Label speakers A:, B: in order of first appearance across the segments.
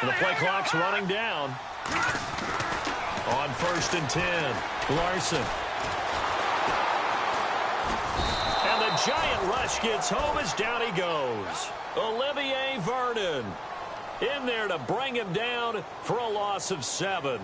A: The play clock's running down. On 1st and 10, Larson. And the giant rush gets home as down he goes. Olivier Vernon in there to bring him down for a loss of 7.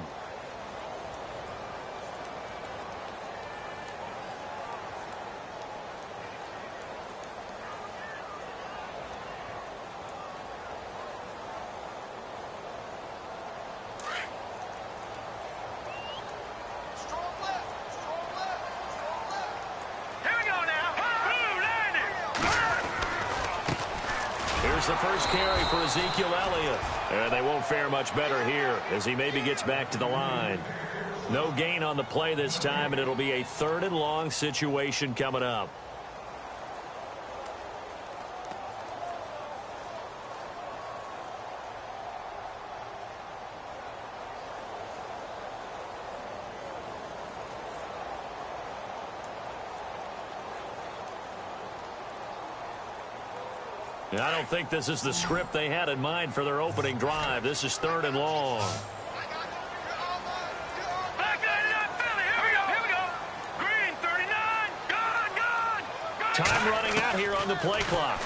A: The first carry for Ezekiel Elliott. And they won't fare much better here as he maybe gets back to the line. No gain on the play this time, and it'll be a 3rd and long situation coming up. I don't think this is the script they had in mind for their opening drive. This is 3rd and long. Time running out here on the play clock.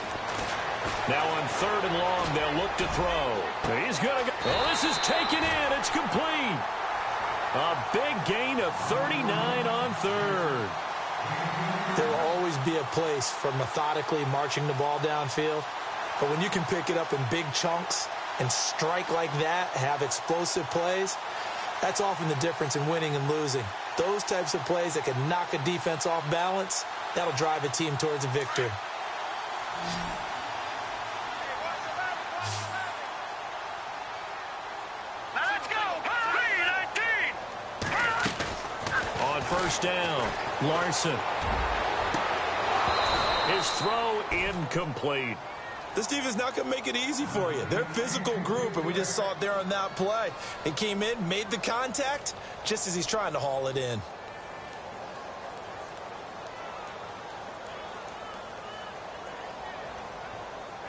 A: Now on 3rd and long, they'll look to throw. He's going to go. Oh, this is taken in. It's complete. A big gain of 39 on 3rd.
B: There will always be a place for methodically marching the ball downfield. But when you can pick it up in big chunks and strike like that, have explosive plays, that's often the difference in winning and losing. Those types of plays that can knock a defense off balance, that'll drive a team towards a victory.
C: Let's go! 3-19!
A: On 1st down, Larson. His throw incomplete.
D: This team is not going to make it easy for you. They're a physical group, and we just saw it there on that play. He came in, made the contact, just as he's trying to haul it in.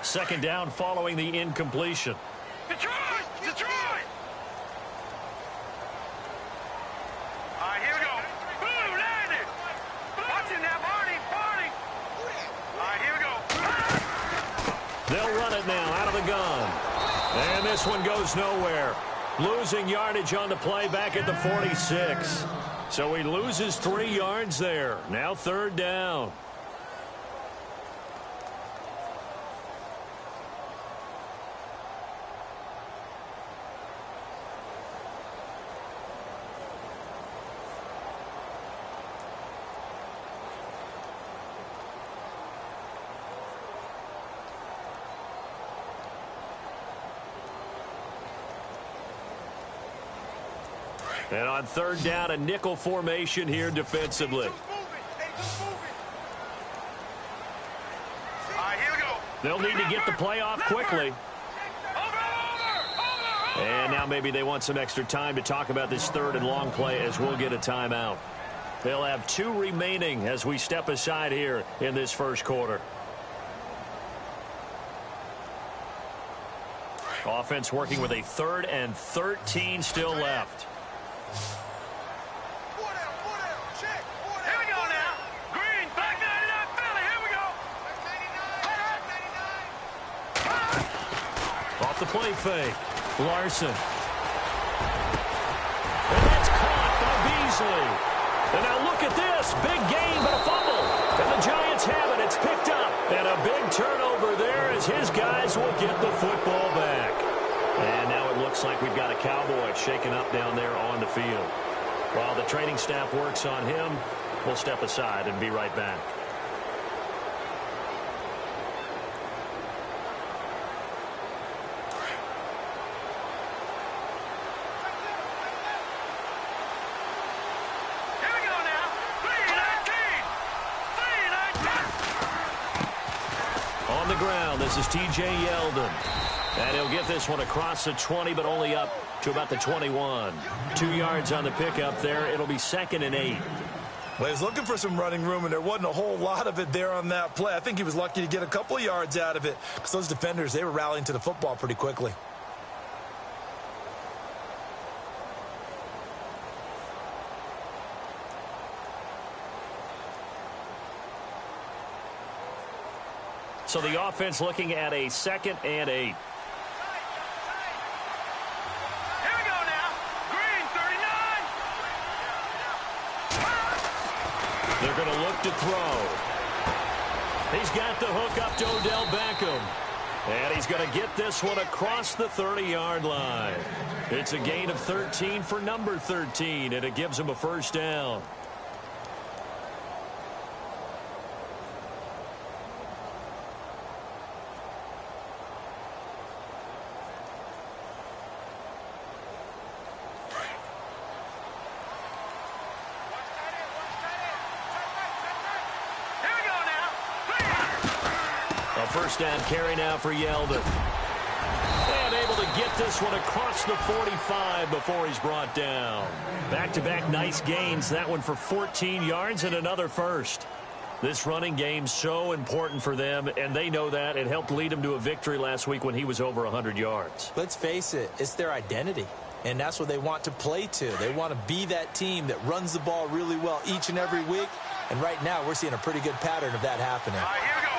A: Second down following the incompletion.
C: Detroit! Detroit! All right, here we go. Boom, landed. Watch it now, Barney. Barney. All right, here we go.
A: They'll run it now out of the gun. And this one goes nowhere. Losing yardage on the play back at the 46. So he loses 3 yards there. Now 3rd down. And on 3rd down, a nickel formation here defensively. They'll need to get the play off quickly. And now maybe they want some extra time to talk about this 3rd and long play as we'll get a timeout. They'll have 2 remaining as we step aside here in this first quarter. Offense working with a 3rd and 13 still left. Off the play fake. Larson. And that's caught by Beasley. And now look at this. Big gain, but a fumble. And the Giants have it. It's picked up. And a big turnover there as his guys will get the football back. And now it looks like we've got a Cowboy shaken up down there on the field. While the training staff works on him, we'll step aside and be right back. On the ground, this is T.J. Yeldon. And he'll get this one across the 20, but only up to about the 21. 2 yards on the pickup there. It'll be 2nd and 8.
D: Well, he was looking for some running room, and there wasn't a whole lot of it there on that play. I think he was lucky to get a couple of yards out of it because those defenders, they were rallying to the football pretty quickly.
A: So the offense looking at a 2nd and 8.
C: Here we go now. Green, 39.
A: They're going to look to throw. He's got the hook up to Odell Beckham. And he's going to get this one across the 30-yard line. It's a gain of 13 for number 13, and it gives him a first down. First down carry now for Yeldon. And able to get this one across the 45 before he's brought down. Back-to-back nice gains. That one for 14 yards and another first. This running game so important for them, and they know that. It helped lead them to a victory last week when he was over 100 yards.
B: Let's face it, it's their identity. And that's what they want to play to. They want to be that team that runs the ball really well each and every week. And right now, we're seeing a pretty good pattern of that happening.
C: All right, here we go.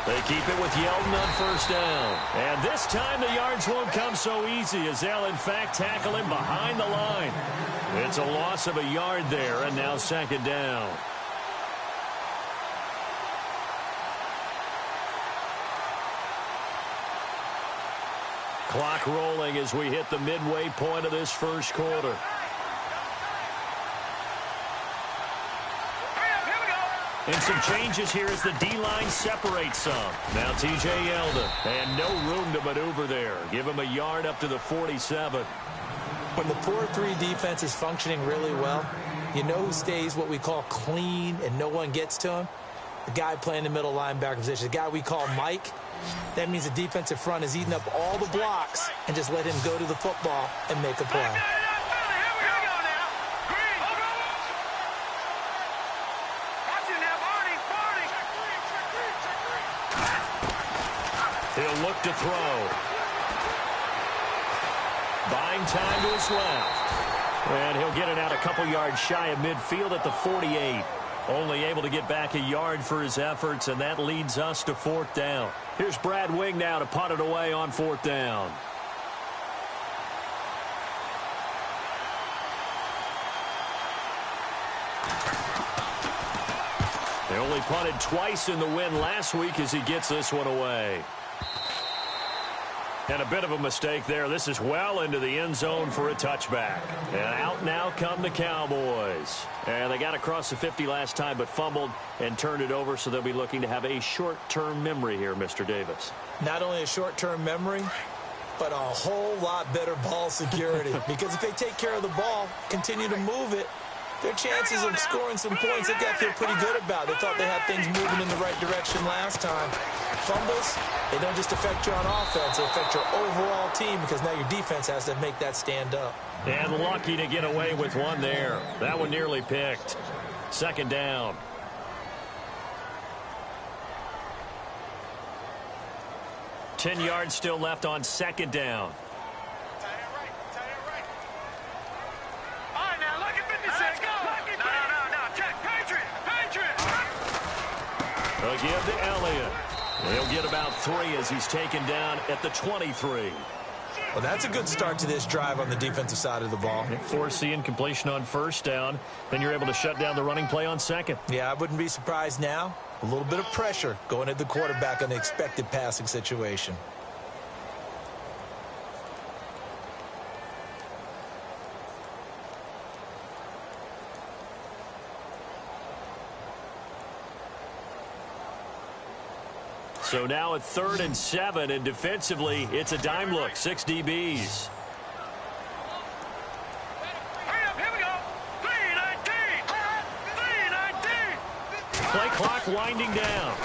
A: They keep it with Yeldon on first down. And this time the yards won't come so easy as they'll, in fact, tackle him behind the line. It's a loss of a yard there, and now 2nd down. Clock rolling as we hit the midway point of this first quarter. And some changes here as the D-line separates some. Now T.J. Yeldon. And no room to maneuver there. Give him a yard up to the 47.
B: When the 4-3 defense is functioning really well, you know who stays what we call clean and no one gets to him? The guy playing the middle linebacker position, the guy we call Mike. That means the defensive front is eating up all the blocks and just let him go to the football and make a play.
A: He'll look to throw. Buying time to his left. And he'll get it out a couple yards shy of midfield at the 48. Only able to get back a yard for his efforts, and that leads us to 4th down. Here's Brad Wing now to punt it away on 4th down. They only punted twice in the win last week as he gets this one away. And a bit of a mistake there. This is well into the end zone for a touchback. And out now come the Cowboys. And they got across the 50 last time but fumbled and turned it over, so they'll be looking to have a short-term memory here, Mr. Davis.
B: Not only a short-term memory, but a whole lot better ball security. Because if they take care of the ball, continue to move it, their chances of scoring some points, they've got to feel pretty good about. They thought they had things moving in the right direction last time. Fumbles, they don't just affect you on offense, they affect your overall team because now your defense has to make that stand up.
A: And lucky to get away with one there. That one nearly picked. 2nd down. Ten yards still left on 2nd down. They'll give to Elliott. He'll get about 3 as he's taken down at the 23.
B: Well, that's a good start to this drive on the defensive side of the ball.
A: Forcing completion on first down. Then you're able to shut down the running play on 2nd.
B: Yeah, I wouldn't be surprised now. A little bit of pressure going at the quarterback on the expected passing situation.
A: So now at 3rd and 7, and defensively, it's a dime look. 6 DBs.
C: Hurry up, here we go. 3:19. 3:19.
A: Play clock winding down.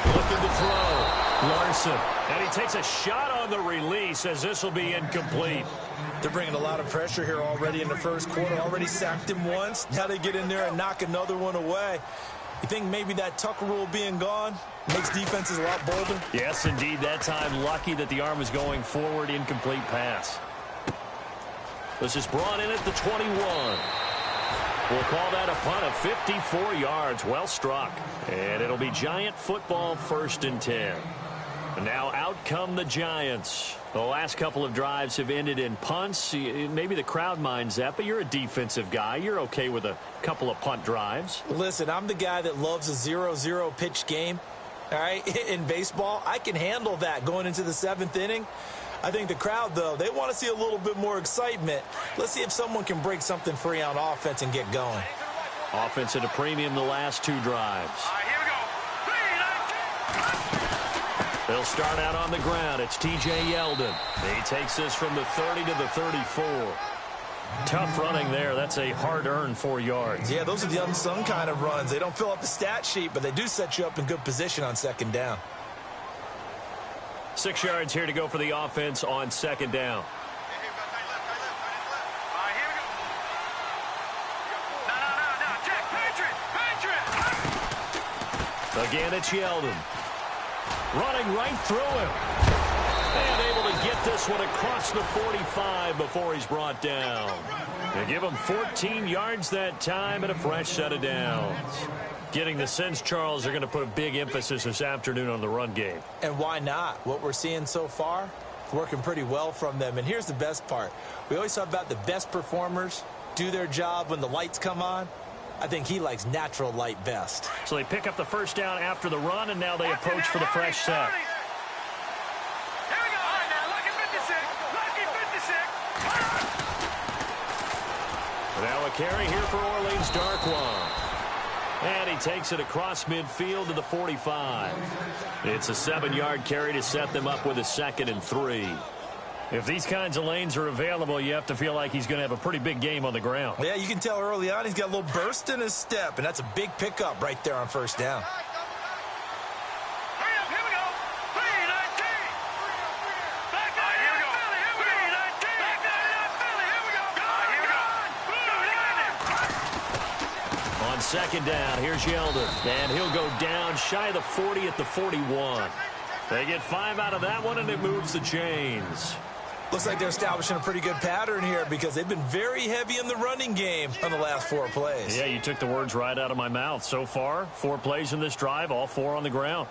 A: Looking to throw. Larson. And he takes a shot on the release as this will be incomplete.
D: They're bringing a lot of pressure here already in the first quarter. Already sacked him once. Now they get in there and knock another one away. You think maybe that Tucker rule being gone makes defenses a lot bolder?
A: Yes, indeed. That time, lucky that the arm was going forward. Incomplete pass. This is brought in at the 21. We'll call that a punt of 54 yards. Well struck. And it'll be Giant football, 1st and 10. And now out come the Giants. The last couple of drives have ended in punts. Maybe the crowd minds that, but you're a defensive guy. You're okay with a couple of punt drives.
B: Listen, I'm the guy that loves a 0-0 pitch game. All right, in baseball, I can handle that going into the 7th inning. I think the crowd, though, they want to see a little bit more excitement. Let's see if someone can break something free on offense and get going.
A: Offense at a premium the last 2 drives.
C: All right, here we go.
A: They'll start out on the ground. It's T.J. Yeldon. He takes this from the 30 to the 34. Tough running there. That's a hard-earned 4 yards.
B: Yeah, those are the unsung kind of runs. They don't fill up the stat sheet, but they do set you up in good position on 2nd down.
A: 6 yards here to go for the offense on 2nd down.
C: All right, here we go. No, Jack, Patriot.
A: Again, it's Yeldon. Running right through him. And able to get this one across the 45 before he's brought down. They give him 14 yards that time and a fresh set of downs. Getting the sense, Charles, they're going to put a big emphasis this afternoon on the run game.
B: And why not? What we're seeing so far, it's working pretty well from them. And here's the best part. We always talk about the best performers do their job when the lights come on. I think he likes natural light best.
A: So they pick up the 1st down after the run, and now they approach for the fresh set.
C: Here we go. All right, now, lucky 56.
A: Now a carry here for Orleans Darkwan. And he takes it across midfield to the 45. It's a 7-yard carry to set them up with a 2nd and 3. If these kinds of lanes are available, you have to feel like he's going to have a pretty big game on the ground.
B: Yeah, you can tell early on he's got a little burst in his step, and that's a big pickup right there on 1st down.
C: Hurry up, here we go. 319. Back there, here we go. 319. Back there, Philly, here we go. Here we go.
A: On 2nd down, here's Yeldon. And he'll go down shy of the 40 at the 41. They get 5 out of that one, and it moves the chains.
B: Looks like they're establishing a pretty good pattern here because they've been very heavy in the running game on the last 4 plays.
A: Yeah, you took the words right out of my mouth. So far, 4 plays in this drive, all 4 on the ground.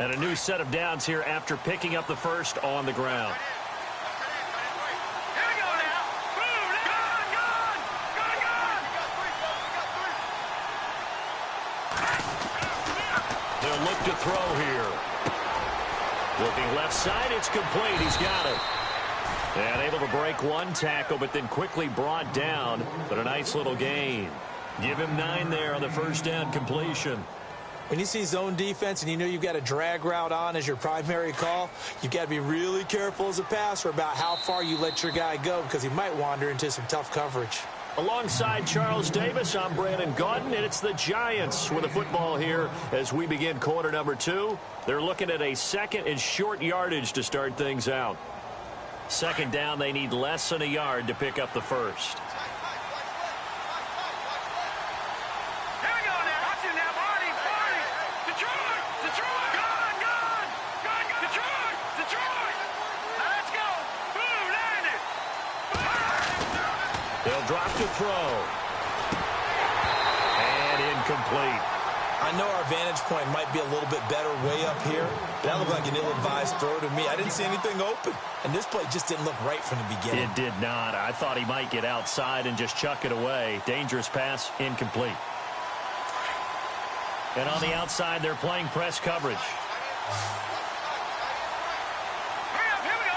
A: And a new set of downs here after picking up the 1st on the ground.
C: Here we go now. Boom, gone.
A: They'll look to throw here. Looking left side, it's complete. He's got it. And able to break 1 tackle, but then quickly brought down. But a nice little gain. Give him 9 there on the 1st down completion.
B: When you see zone defense and you know you've got a drag route on as your primary call, you've got to be really careful as a passer about how far you let your guy go because he might wander into some tough coverage.
A: Alongside Charles Davis, I'm Brandon Gaudin, and it's the Giants with the football here as we begin quarter number 2. They're looking at a 2nd and short yardage to start things out. 2nd down, they need less than a yard to pick up the 1st.
C: Here we go now. Watch it now, Barney. Detroit. Gone. Detroit. Now let's go. Boom, landed.
A: They'll drop to throw. And incomplete.
B: I know our vantage point might be a little bit better way up here, but that looked like an ill-advised throw to me. I didn't see anything open, and this play just didn't look right from the beginning.
A: It did not. I thought he might get outside and just chuck it away. Dangerous pass, incomplete. And on the outside, they're playing press coverage.
C: Hurry up, here we go.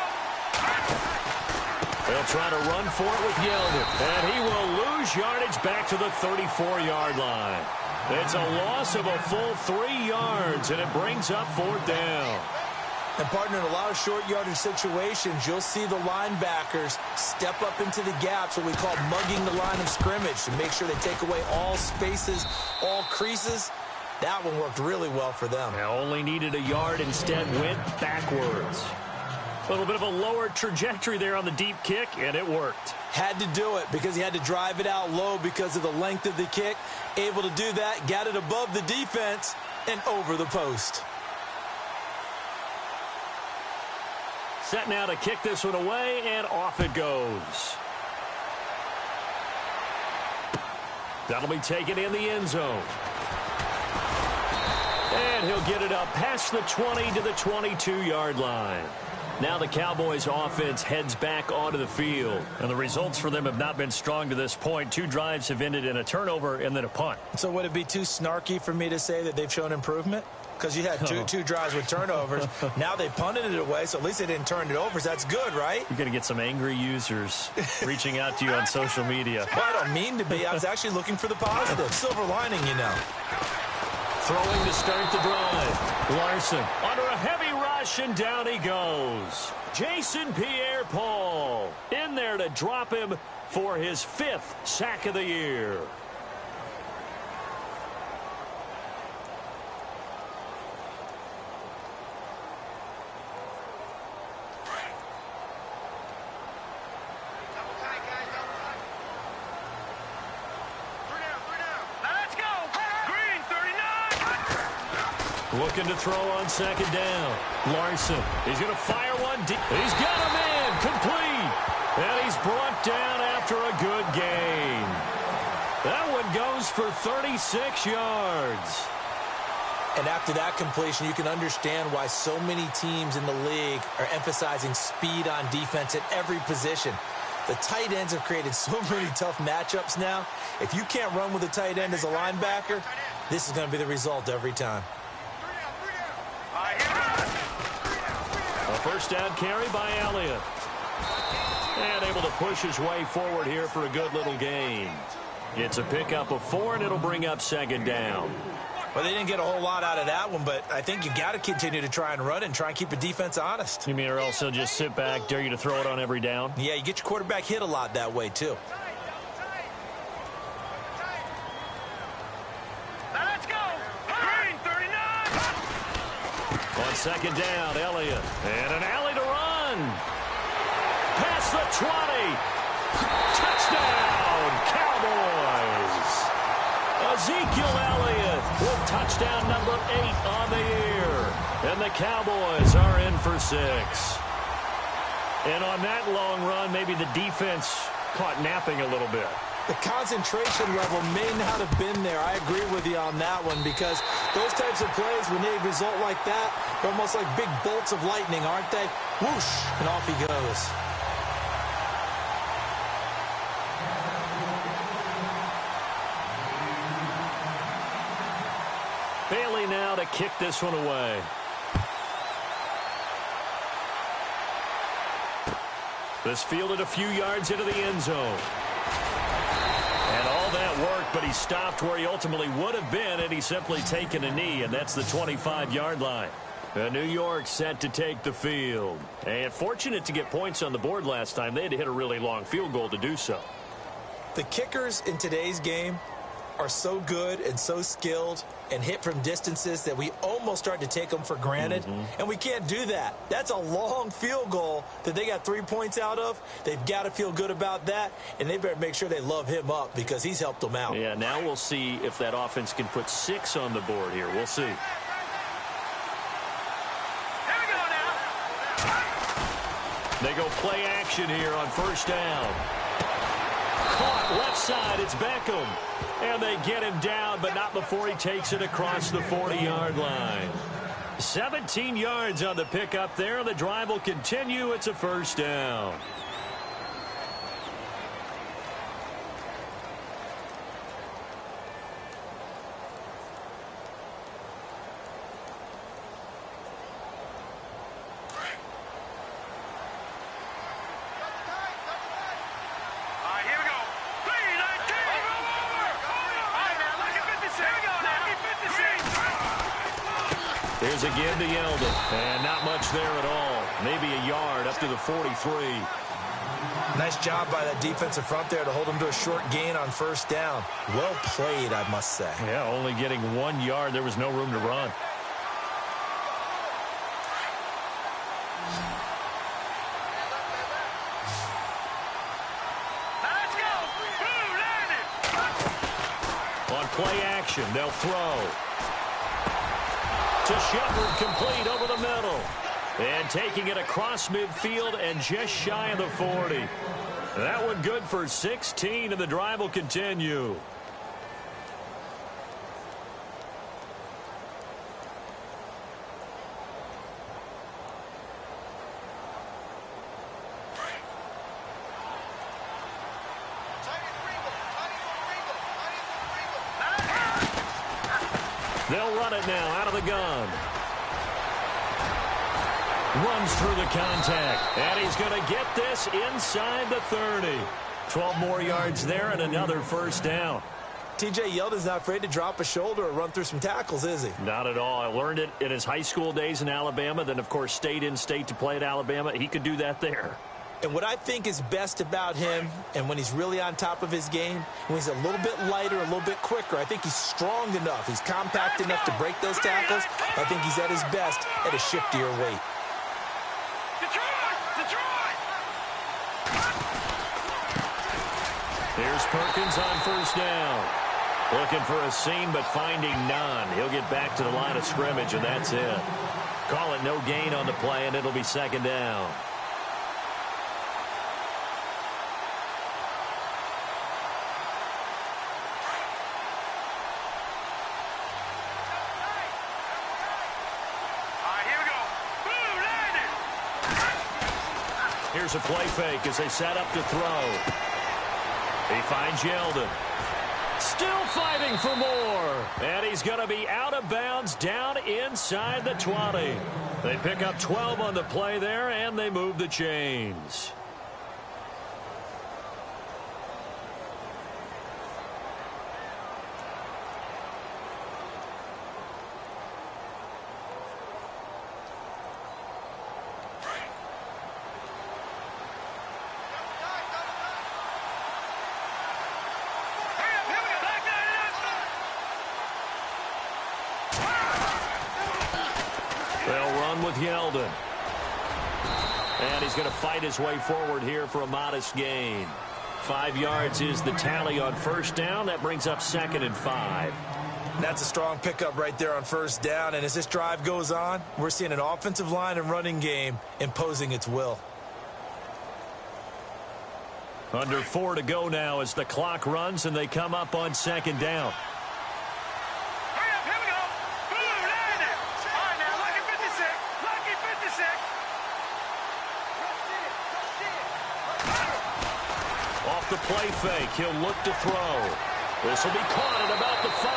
A: They'll try to run for it with Yeldon. And he will lose yardage back to the 34-yard line. It's a loss of a full 3 yards, and it brings up 4th down.
B: And, partner, in a lot of short yardage situations, you'll see the linebackers step up into the gaps, what we call mugging the line of scrimmage, to make sure they take away all spaces, all creases. That one worked really well for them.
A: Now only needed a yard, instead went backwards. A little bit of a lower trajectory there on the deep kick, and it worked.
B: Had to do it because he had to drive it out low because of the length of the kick. Able to do that, got it above the defense and over the post.
A: Set now to kick this one away, and off it goes. That'll be taken in the end zone. And he'll get it up past the 20 to the 22-yard line. Now the Cowboys offense heads back onto the field. And the results for them have not been strong to this point. 2 drives have ended in a turnover and then a punt.
D: So would it be too snarky for me to say that they've shown improvement? Because you had two drives with turnovers. Now they punted it away, so at least they didn't turn it over. So that's good, right?
A: You're going to get some angry users reaching out to you on social media.
D: Well, I don't mean to be. I was actually looking for the positive. Silver lining, you know.
A: Throwing to start the drive. Larson under a heavy rush, and down he goes. Jason Pierre-Paul in there to drop him for his 5th sack of the year. Looking to throw on second down. Larson, he's going to fire one deep. He's got a man, complete. And he's brought down after a good gain. That one goes for 36 yards.
B: And after that completion, you can understand why so many teams in the league are emphasizing speed on defense at every position. The tight ends have created so many tough matchups now. If you can't run with a tight end as a linebacker, this is going to be the result every time.
A: A first down carry by Elliott. And able to push his way forward here for a good little gain. It's a pickup of 4, and it'll bring up second down.
D: Well, they didn't get a whole lot out of that one, but I think you got to continue to try and run and try and keep the defense honest.
A: You mean or else he'll just sit back, dare you to throw it on every down?
D: Yeah, you get your quarterback hit a lot that way, too.
C: Let's go. Green 39.
A: On second down, Elliott. And an alley to run. Past the 20. Touchdown, Cowboys. Ezekiel Elliott with touchdown number 8 on the year. And the Cowboys are in for 6. And on that long run, maybe the defense caught napping a little bit.
B: The concentration level may not have been there. I agree with you on that one, because those types of plays, when they result like that, they're almost like big bolts of lightning, aren't they? Whoosh, and off he goes.
A: Bailey now to kick this one away. This fielded a few yards into the end zone. And all that worked, but he stopped where he ultimately would have been, and he's simply taken a knee, and that's the 25-yard line. New York set to take the field. And fortunate to get points on the board last time. They had to hit a really long field goal to do so.
D: The kickers in today's game are so good and so skilled and hit from distances that we almost start to take them for granted. And we can't do that. That's a long field goal that they got 3 points out of. They've got to feel good about that, and they better make sure they love him up because he's helped them out.
A: Yeah, now we'll see if that offense can put 6 on the board here. We'll see.
C: Here we go now.
A: They go play action here on first down. Caught left side, it's Beckham. And they get him down, but not before he takes it across the 40-yard line. 17 yards on the pickup there. The drive will continue. It's a first down. Here's again to Yeldon. And not much there at all. Maybe a yard up to the 43.
D: Nice job by that defensive front there to hold him to a short gain on first down. Well played, I must say.
A: Yeah, only getting 1 yard. There was no room to run.
C: Let's go. Blue landed.
A: On play action, they'll throw. To Shepard, complete over the middle. And taking it across midfield and just shy of the 40. That one good for 16, and the drive will continue. They'll run it now out of the gun. Runs through the contact, and he's going to get this inside the 30. 12 more yards there and another first down.
D: T.J. Yeldon's not afraid to drop a shoulder or run through some tackles, is he?
A: Not at all. I learned it in his high school days in Alabama, then, of course, stayed in state to play at Alabama. He could do that there.
D: And what I think is best about him, and when he's really on top of his game, when he's a little bit lighter, a little bit quicker, I think he's strong enough, he's compact enough to break those tackles. I think he's at his best at a shiftier weight.
A: Here's Perkins on first down. Looking for a seam, but finding none. He'll get back to the line of scrimmage, and that's it. Call it no gain on the play, and it'll be second down. Here's a play fake as they set up to throw. He finds Yeldon. Still fighting for more. And he's going to be out of bounds down inside the 20. They pick up 12 on the play there, and they move the chains. With Yeldon. And he's going to fight his way forward here for a modest gain. 5 yards is the tally on first down. That brings up 2nd and 5.
D: That's a strong pickup right there on first down. And as this drive goes on, we're seeing an offensive line and running game imposing its will.
A: Under 4 to go now as the clock runs and they come up on 2nd down. The play fake. He'll look to throw. This will be caught at about the 5.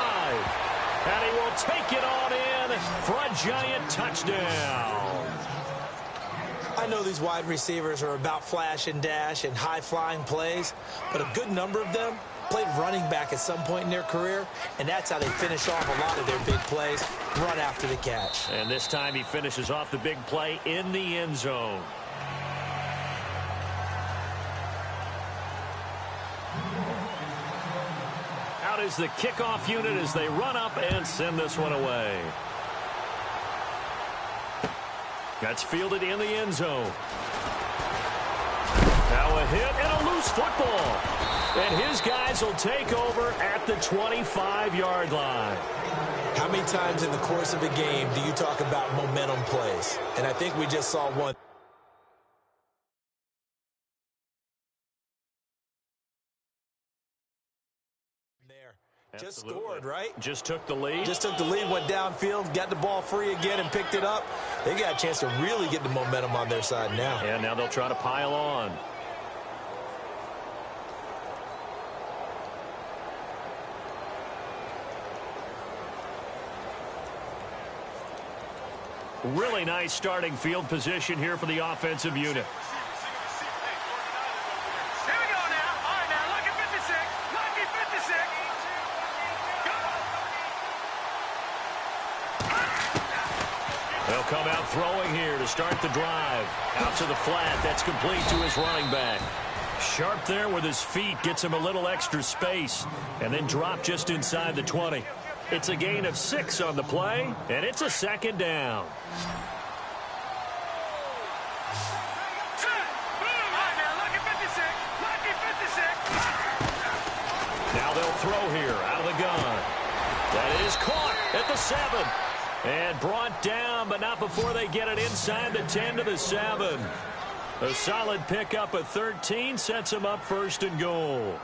A: And he will take it on in for a giant touchdown.
D: I know these wide receivers are about flash and dash and high-flying plays, but a good number of them played running back at some point in their career, and that's how they finish off a lot of their big plays, run after the catch.
A: And this time he finishes off the big play in the end zone. Out is the kickoff unit as they run up and send this one away. That's fielded in the end zone. Now a hit and a loose football. And his guys will take over at the 25-yard line.
D: How many times in the course of a game do you talk about momentum plays? And I think we just saw one. Just scored, right?
A: Just took the lead.
D: Just took the lead, went downfield, got the ball free again, and picked it up. They got a chance to really get the momentum on their side now.
A: Yeah, now they'll try to pile on. Really nice starting field position here for the offensive unit. They'll come out throwing here to start the drive. Out to the flat. That's complete to his running back. Sharp there with his feet. Gets him a little extra space. And then drop just inside the 20. It's a gain of 6 on the play. And it's a 2nd down. Now they'll throw here out of the gun. That is caught at the 7. And brought down, but not before they get it inside the 10 to the 7. A solid pickup of 13 sets them up 1st and goal.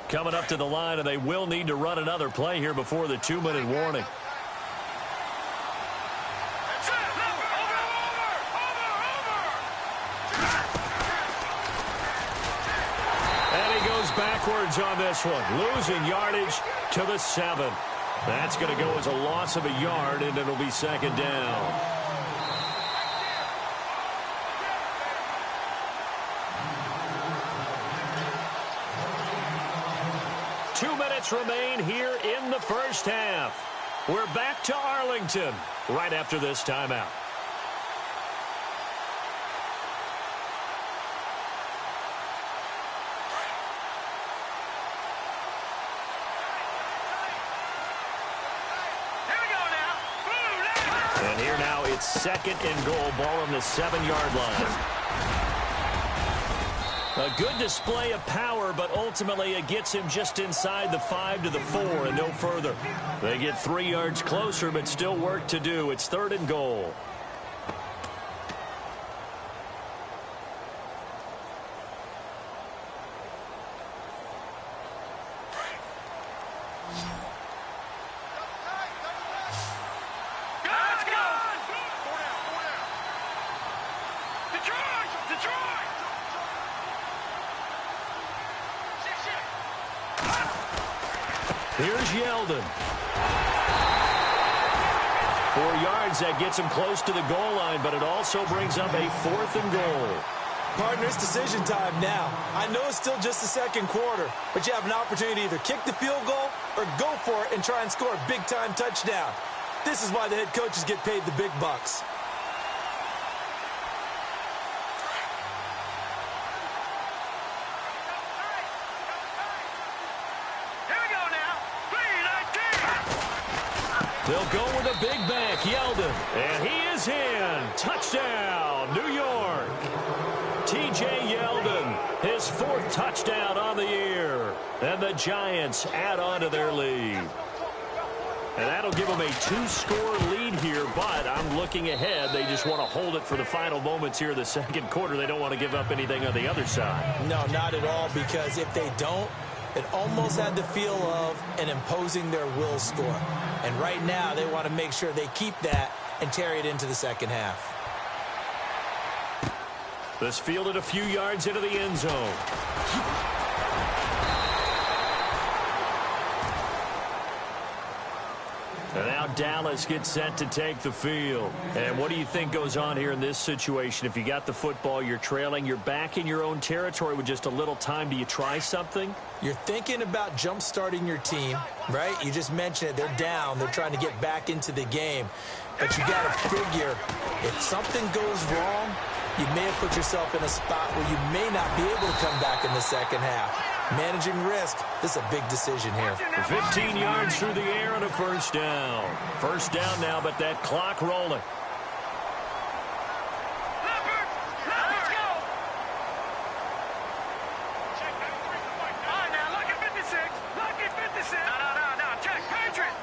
A: Coming up to the line, and they will need to run another play here before the 2-minute warning. And he goes backwards on this one, losing yardage to the 7. That's going to go as a loss of a yard, and it'll be 2nd down. Remain here in the first half. We're back to Arlington right after this timeout. And here now it's 2nd and goal, ball on the 7-yard line. A good display of power, but ultimately it gets him just inside the 5 to the 4 and no further. They get 3 yards closer, but still work to do. It's 3rd and goal. Here's Yeldon. 4 yards, that gets him close to the goal line, but it also brings up a 4th and goal.
D: Partner, it's decision time now. I know it's still just the 2nd quarter, but you have an opportunity to either kick the field goal or go for it and try and score a big-time touchdown. This is why the head coaches get paid the big bucks.
A: They'll go with a big back, Yeldon. And he is in. Touchdown, New York. T.J. Yeldon, his 4th touchdown on the year. And the Giants add on to their lead. And that'll give them a 2-score lead here, but I'm looking ahead. They just want to hold it for the final moments here in the 2nd quarter. They don't want to give up anything on the other side.
D: No, not at all, because if they don't, it almost had the feel of an imposing their will score. And right now, they want to make sure they keep that and carry it into the 2nd half.
A: This fielded a few yards into the end zone. And now Dallas gets set to take the field. And what do you think goes on here in this situation? If you got the football, you're trailing, you're back in your own territory with just a little time. Do you try something?
D: You're thinking about jump-starting your team, right? You just mentioned it. They're down. They're trying to get back into the game. But you got to figure, if something goes wrong, you may have put yourself in a spot where you may not be able to come back in the 2nd half. Managing risk, this is a big decision here.
A: 15 yards through the air and a 1st down. 1st down now, but that clock rolling.
C: Let's go. All right, now, look at 56. Look at 56. No. Check. Patriot.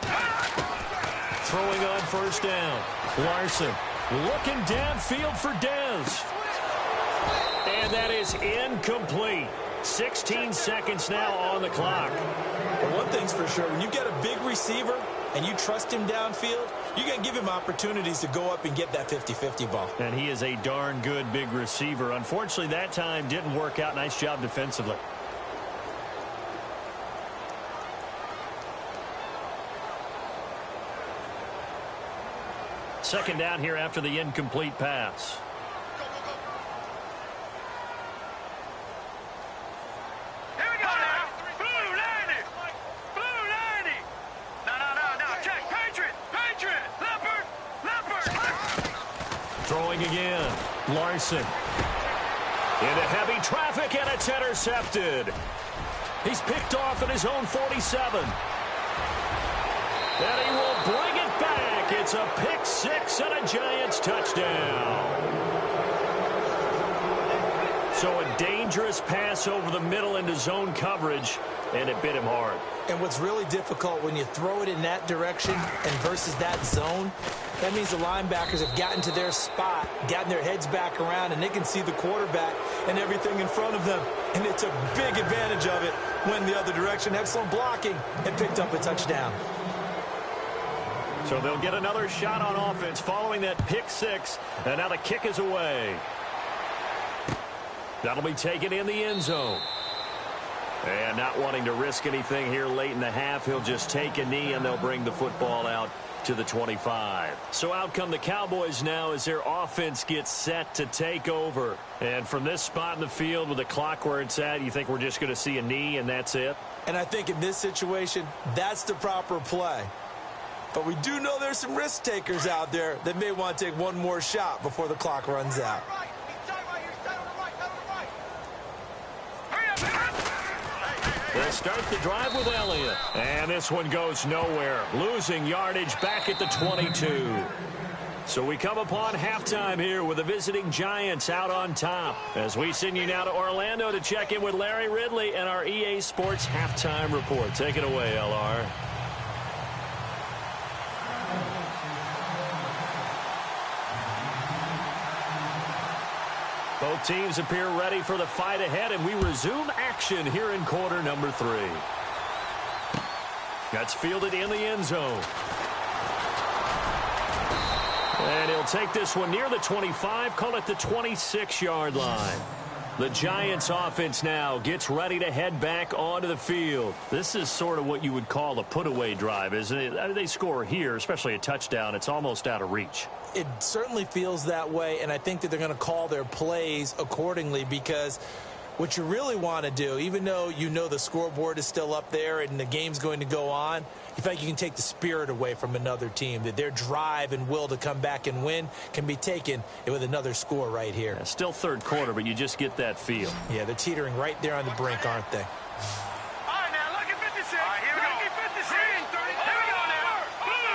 A: Throwing on 1st down. Larson looking downfield for Dez. And that is incomplete. 16 seconds now on the clock.
D: Well, one thing's for sure. When you get a big receiver and you trust him downfield, you're going to give him opportunities to go up and get that 50-50 ball.
A: And he is a darn good big receiver. Unfortunately, that time didn't work out. Nice job defensively. Second down here after the incomplete pass.
C: Here we go now. Blue 90. Blue 90. No. Check. Patriot. Leopard.
A: Throwing again. Larson. Into heavy traffic, and it's intercepted. He's picked off at his own 47. And he will bring it back. It's a pick six and a Giants touchdown. So a dangerous pass over the middle into zone coverage, and it bit him hard.
D: And what's really difficult when you throw it in that direction and versus that zone, that means the linebackers have gotten to their spot, gotten their heads back around, and they can see the quarterback and everything in front of them. And they took big advantage of it, went the other direction, excellent blocking, and picked up a touchdown.
A: So they'll get another shot on offense following that pick six, and now the kick is away. That'll be taken in the end zone. And not wanting to risk anything here late in the half, he'll just take a knee, and they'll bring the football out to the 25. So out come the Cowboys now as their offense gets set to take over. And from this spot in the field with the clock where it's at, you think we're just going to see a knee and that's it?
D: And I think in this situation, that's the proper play. But we do know there's some risk takers out there that may want to take one more shot before the clock runs out.
A: They'll start the drive with Elliott. And this one goes nowhere. Losing yardage back at the 22. So we come upon halftime here with the visiting Giants out on top. As we send you now to Orlando to check in with Larry Ridley and our EA Sports halftime report. Take it away, LR. Both teams appear ready for the fight ahead, and we resume action here in quarter number 3. That's fielded in the end zone. And he'll take this one near the 25, call it the 26-yard line. The Giants offense now gets ready to head back onto the field. This is sort of what you would call a put-away drive, isn't it? I mean, they score here, especially a touchdown. It's almost out of reach.
D: It certainly feels that way, and I think that they're going to call their plays accordingly, because what you really want to do, even though you know the scoreboard is still up there and the game's going to go on, you feel like you can take the spirit away from another team, that their drive and will to come back and win can be taken with another score right here.
A: Yeah, still third quarter, but you just get that feel.
D: Yeah, they're teetering right there on the brink, aren't they?
C: All right, now, look at 56. All right, here we go. Look at 56. Here we go now. Blue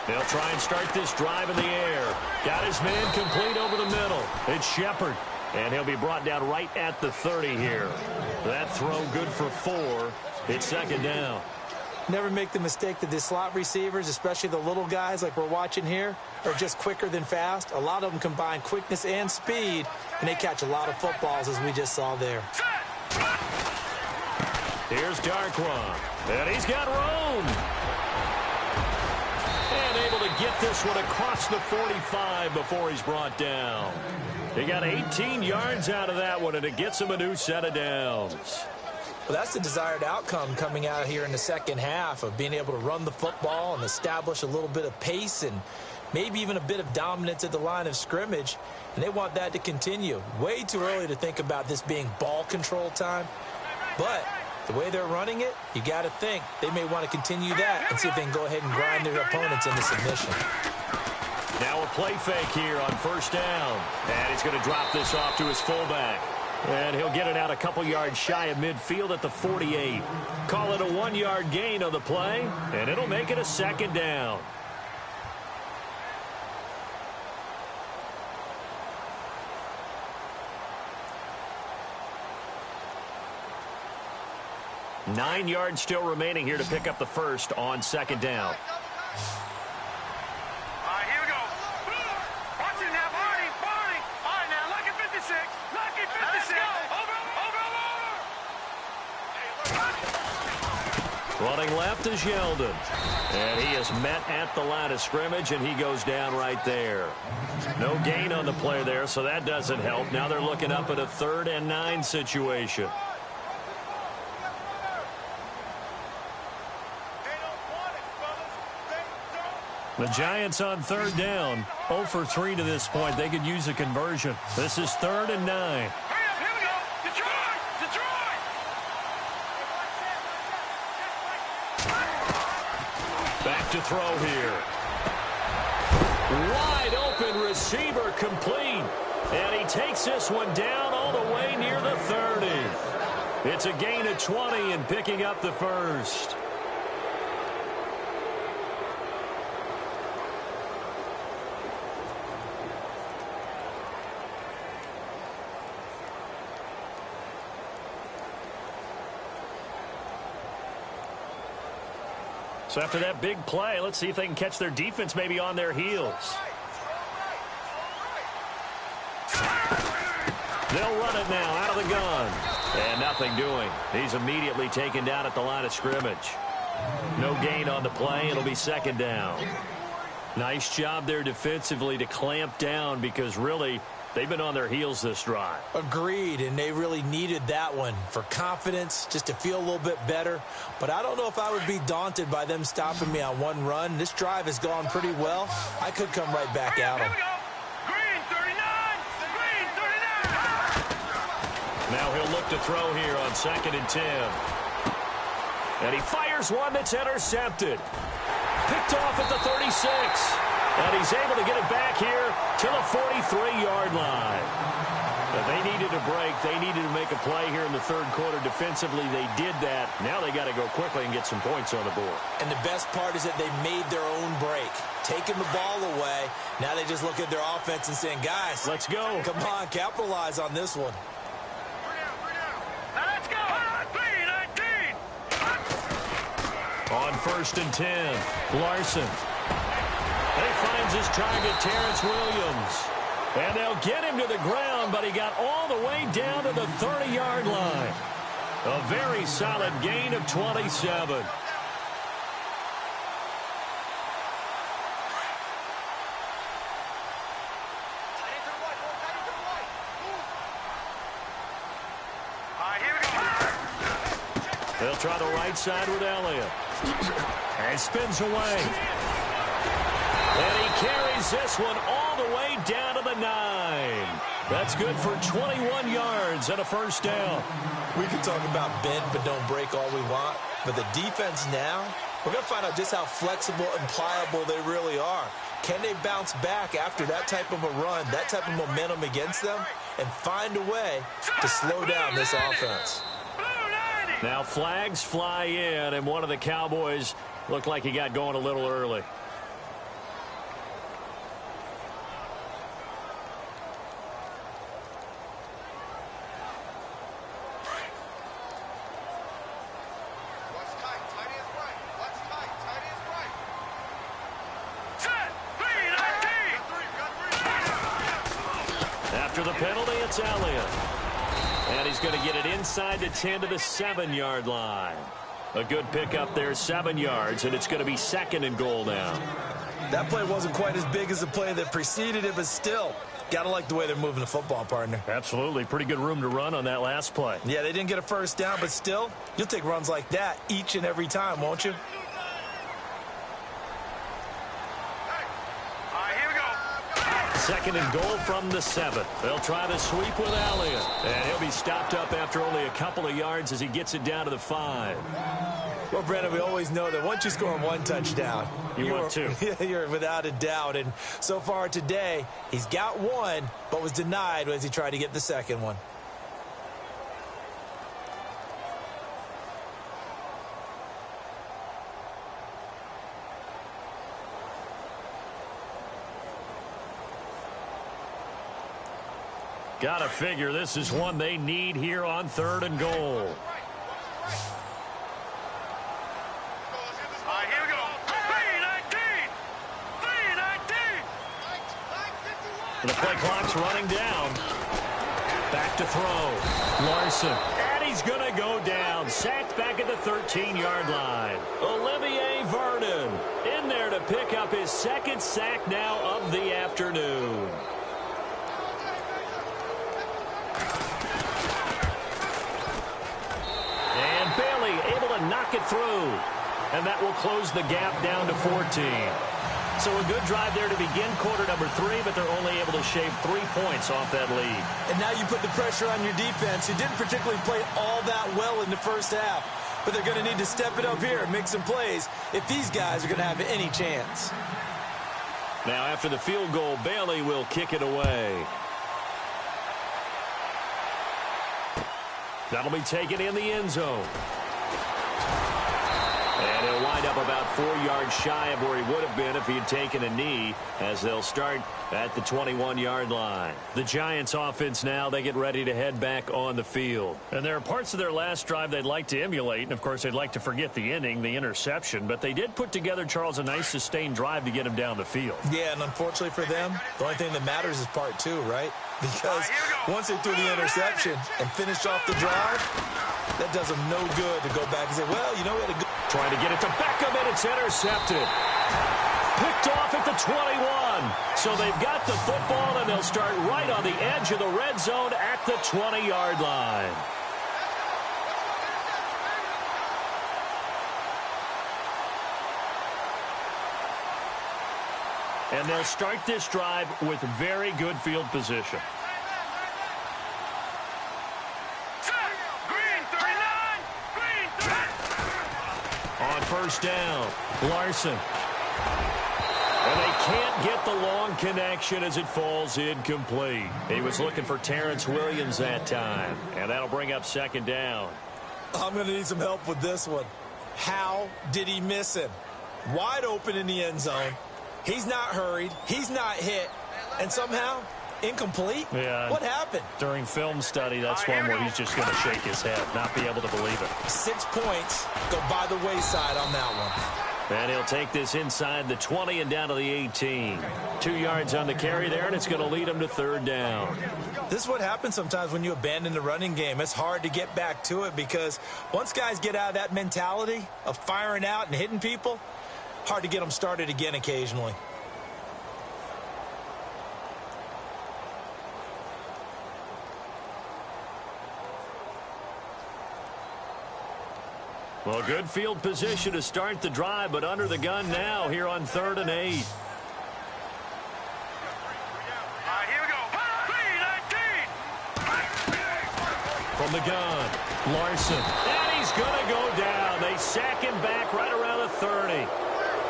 C: 90.
A: They'll try and start this drive in the air. Got his man complete over the middle. It's Shepard. And he'll be brought down right at the 30 here. That throw good for 4. It's second down.
D: Never make the mistake that the slot receivers, especially the little guys like we're watching here, are just quicker than fast. A lot of them combine quickness and speed, and they catch a lot of footballs, as we just saw there.
A: Here's Darkwa. And he's got room. And able to get this one across the 45 before he's brought down. He got 18 yards out of that one, and it gets him a new set of downs.
D: Well, that's the desired outcome coming out here in the second half, of being able to run the football and establish a little bit of pace and maybe even a bit of dominance at the line of scrimmage, and they want that to continue. Way too early to think about this being ball control time, but the way they're running it, you got to think they may want to continue that and see if they can go ahead and grind their opponents into submission.
A: Now a play fake here on first down. And he's going to drop this off to his fullback. And he'll get it out a couple yards shy of midfield at the 48. Call it a 1-yard gain on the play, and it'll make it a second down. Nine yards still remaining here to pick up the first on second down. Running left is Yeldon. And he is met at the line of scrimmage, and he goes down right there. No gain on the play there, so that doesn't help. Now they're looking up at a 3rd and 9 situation. The Giants on 3rd down. 0 for 3 to this point. They could use a conversion. This is 3rd and 9. Back to throw here. Wide open receiver complete. And he takes this one down all the way near the 30. It's a gain of 20 and picking up the first. So after that big play, let's see if they can catch their defense maybe on their heels. They'll run it now out of the gun. And nothing doing. He's immediately taken down at the line of scrimmage. No gain on the play. It'll be second down. Nice job there defensively to clamp down because really they've been on their heels this drive.
D: Agreed, and they really needed that one for confidence, just to feel a little bit better. But I don't know if I would be daunted by them stopping me on one run. This drive has gone pretty well. I could come right back at them.
C: Green 39! Green 39!
A: Now he'll look to throw here on 2nd and 10. And he fires one that's intercepted. Picked off at the 36. And he's able to get it back here to the 43-yard line. But they needed a break. They needed to make a play here in the third quarter. Defensively, they did that. Now they got to go quickly and get some points on the board.
D: And the best part is that they made their own break. Taking the ball away. Now they just look at their offense and saying, guys,
A: let's go.
D: Come on, capitalize on this one.
C: Now let's go.
A: On 1st and 10, Larson. He finds his target, Terrence Williams. And they'll get him to the ground, but he got all the way down to the 30-yard line. A very solid gain of 27. They'll try the right side with Elliott. And spins away. And he carries this one all the way down to the 9. That's good for 21 yards and a first down.
D: We can talk about bend but don't break all we want. But the defense now, we're going to find out just how flexible and pliable they really are. Can they bounce back after that type of a run, that type of momentum against them, and find a way to slow down this offense?
A: Now flags fly in, and one of the Cowboys looked like he got going a little early. After the penalty, it's Elliott. And he's going to get it inside the 10 to the 7-yard line. A good pickup there, 7 yards, and it's going to be 2nd and goal now.
D: That play wasn't quite as big as the play that preceded it, but still, got to like the way they're moving the football, partner.
A: Absolutely. Pretty good room to run on that last play.
D: Yeah, they didn't get a first down, but still, you'll take runs like that each and every time, won't you?
A: Second and goal from the 7. They'll try the sweep with Elliott. And he'll be stopped up after only a couple of yards as he gets it down to the 5.
D: Well, Brandon, we always know that once you score one touchdown,
A: want two.
D: You're without a doubt. And so far today, he's got one, but was denied as he tried to get the second one.
A: Got to figure this is one they need here on 3rd and goal.
C: Here we go. 3-19.
A: The play clock's running down. Back to throw. Larson. And he's going to go down. Sacked back at the 13-yard line. Olivier Vernon in there to pick up his 2nd sack now of the afternoon. Knock it through, and that will close the gap down to 14. So a good drive there to begin quarter number 3, but they're only able to shave 3 points off that lead.
D: And now you put the pressure on your defense, who didn't particularly play all that well in the first half, but they're going to need to step it up here and make some plays if these guys are going to have any chance.
A: Now after the field goal, Bailey will kick it away. That'll be taken in the end zone. And he'll wind up about 4 yards shy of where he would have been if he had taken a knee, as they'll start at the 21-yard line. The Giants offense now, they get ready to head back on the field. And there are parts of their last drive they'd like to emulate, and of course they'd like to forget the inning, the interception, but they did put together, Charles, a nice sustained drive to get him down the field.
D: Yeah, and unfortunately for them, the only thing that matters is part 2, right? Because once they threw the interception and finished off the drive, that does them no good to go back and say, well, you know, we had a good...
A: Trying to get it to Beckham, and it's intercepted. Picked off at the 21. So they've got the football, and they'll start right on the edge of the red zone at the 20-yard line. And they'll start this drive with very good field position. On first down, Larson. And they can't get the long connection as it falls incomplete. He was looking for Terrence Williams that time. And that'll bring up second down.
D: I'm going to need some help with this one. How did he miss him? Wide open in the end zone. He's not hurried. He's not hit. And somehow, incomplete?
A: Yeah.
D: What happened?
A: During film study, that's one where he's just going to shake his head, not be able to believe it.
D: 6 points go by the wayside on that one.
A: And he'll take this inside the 20 and down to the 18. 2 yards on the carry there, and it's going to lead him to third down.
D: This is what happens sometimes when you abandon the running game. It's hard to get back to it because once guys get out of that mentality of firing out and hitting people, hard to get them started again occasionally.
A: Well, good field position to start the drive, but under the gun now here on 3rd and 8.
C: All right, here we go. 3-19.
A: From the gun, Larson. And he's going to go down. They sack him back right around the 30.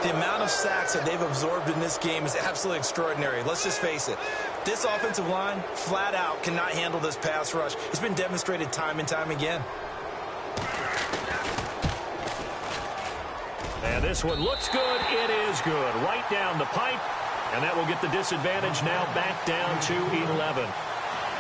D: The amount of sacks that they've absorbed in this game is absolutely extraordinary. Let's just face it. This offensive line, flat out, cannot handle this pass rush. It's been demonstrated time and time again.
A: And this one looks good. It is good. Right down the pipe. And that will get the disadvantage now back down to 11.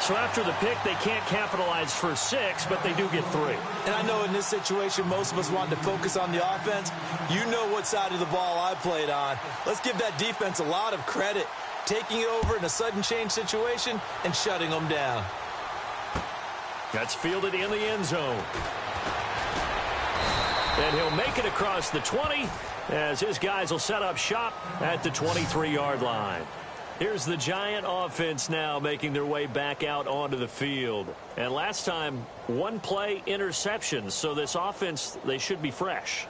A: So after the pick, they can't capitalize for 6, but they do get 3.
D: And I know in this situation, most of us wanted to focus on the offense. You know what side of the ball I played on. Let's give that defense a lot of credit. Taking it over in a sudden change situation and shutting them down.
A: That's fielded in the end zone. And he'll make it across the 20 as his guys will set up shop at the 23-yard line. Here's the Giant offense now making their way back out onto the field. And last time, 1 play interceptions. So this offense, they should be fresh.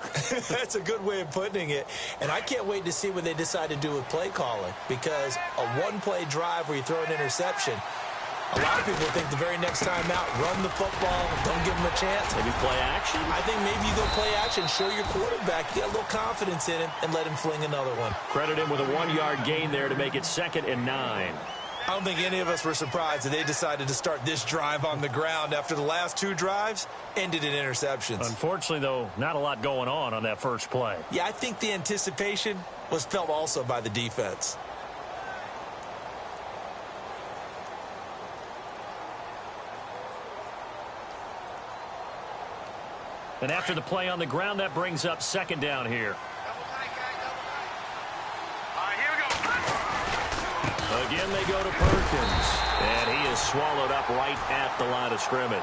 D: That's a good way of putting it. And I can't wait to see what they decide to do with play calling. Because a 1-play drive where you throw an interception, a lot of people think the very next time out, run the football, don't give them a chance.
A: Maybe play action?
D: I think maybe you go play action, show your quarterback, get a little confidence in him, and let him fling another one.
A: Credit him with a 1-yard gain there to make it 2nd and 9.
D: I don't think any of us were surprised that they decided to start this drive on the ground after the last 2 drives ended in interceptions.
A: Unfortunately, though, not a lot going on that first play.
D: Yeah, I think the anticipation was felt also by the defense.
A: And after the play on the ground, that brings up 2nd down here.
C: All right, here we go.
A: Again, they go to Perkins. And he is swallowed up right at the line of scrimmage.